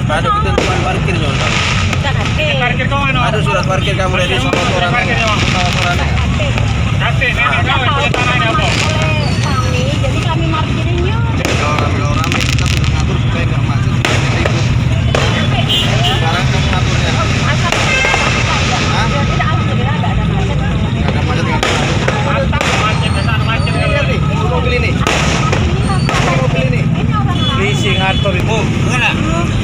Ada ketentuan parkirnya. Parkir kau mana? Ada surat parkir kamu dari kotoran. Kasih, nenek kau yang punya tanah ini apa? Kami, jadi kami parkirinnya. Kalau ramai kita sudah ngatur supaya nggak macet, supaya kita ikut. Sekarang kamu ngaturnya. Tidak, alhamdulillah nggak ada macet. Nggak ada macet nggak ada. Mantap, macet kesana macet. Mobil ini. Mobil ini. Ini orang lain. Racing hardcore itu. Mana?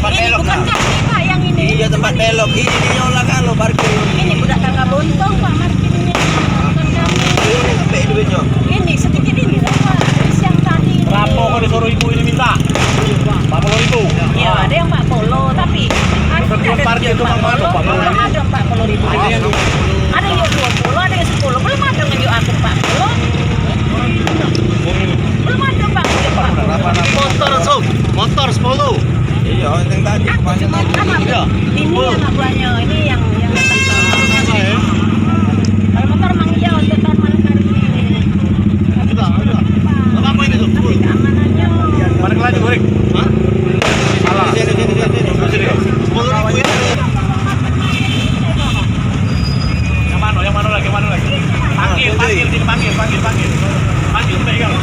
Tempat Ini belok bukan nah. kami Pak yang ini. Iya tempat belok. Ini dia olah kalau parkir. Ini budak tangga bontong Pak parkirnya. Bukan kami. Ini sampai duitnya. Ini sedikit ini lah Pak. Yang tadi. Berapa kau disuruh ibu ini minta? 40.000. Ya ada yang 40 tapi Ketentuan parkir itu Bang, mana, Pak? belum ada 40.000. Ada yang Ada yang 20, ada yang 10. Belum ada yang yuk aku 40. Belum ada Pak. Motor 10. Iya, yang tadi. Banyak tadi. Ini anak buahnya, ini yang kalau motor mang iya untuk tahun malam hari ini. Apa ini tuh? Tapi keamanannya. Mana lagi, Borik? Hah? Salah. Sini. 10.000 ya. Yang mana lagi? Panggil, sini panggil. Panggil, pegang.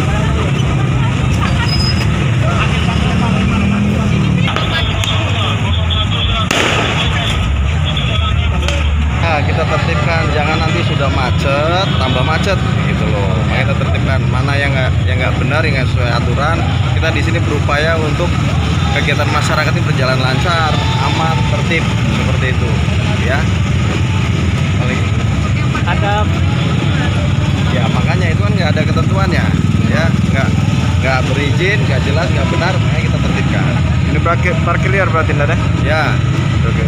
Nah, kita tertibkan, jangan nanti sudah macet, tambah macet gitu loh. Makanya kita tertibkan mana yang nggak benar, yang nggak sesuai aturan. Kita di sini berupaya untuk kegiatan masyarakat ini berjalan lancar, aman, tertib seperti itu, ya. Paling Ada ya makanya itu kan nggak ada ketentuannya, ya, nggak berizin, nggak jelas, nggak benar, makanya kita tertibkan. ini parkir liar berarti ada? Ya, oke.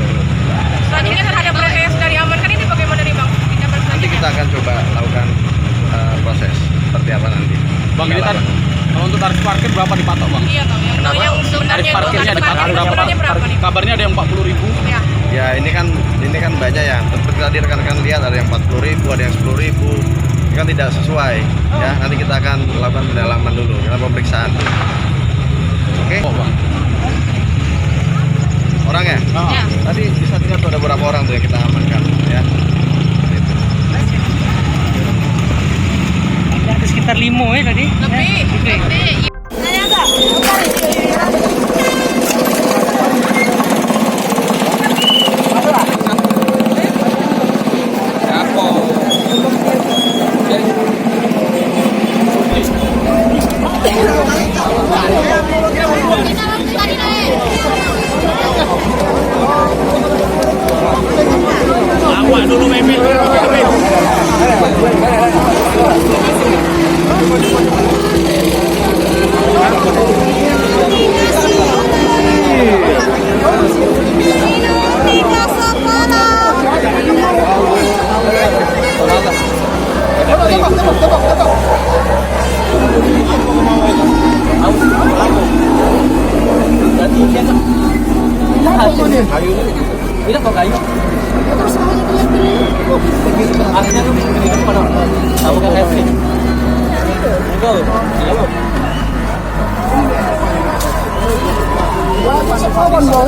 Selanjutnya terhadap protes dari amankan ini bagaimana nih Bang? Nanti kita akan coba lakukan proses seperti apa nanti. Bang, ini tadi kalau untuk tarif parkir berapa dipatok, Bang? Iya Bang, yang Kenapa? yang sebenarnya Tarif parkirnya dipatok berapa? sebenarnya berapa nih? Kabarnya ada yang 40.000. Ya. Ya ini kan banyak ya. Seperti tadi rekan-rekan lihat ada yang 40.000, ada yang 10.000. Ini kan tidak sesuai. Ya nanti kita akan lakukan pendalaman dulu, kita pemeriksaan. Oke? Oh, Bang. Orangnya? Ya. Tadi bisa lihat tuh ada beberapa orang tuh yang kita amankan. Ya. Itu. Ada sekitar 5 ya tadi. Lebih. Nanya enggak? Awak dulu mepet. Tidak kok kayu. Akhirnya lu bisa beli itu mana? Tahu kan saya beli. Enggak. Iya, Bang. Wah, masuk kawan, Bang.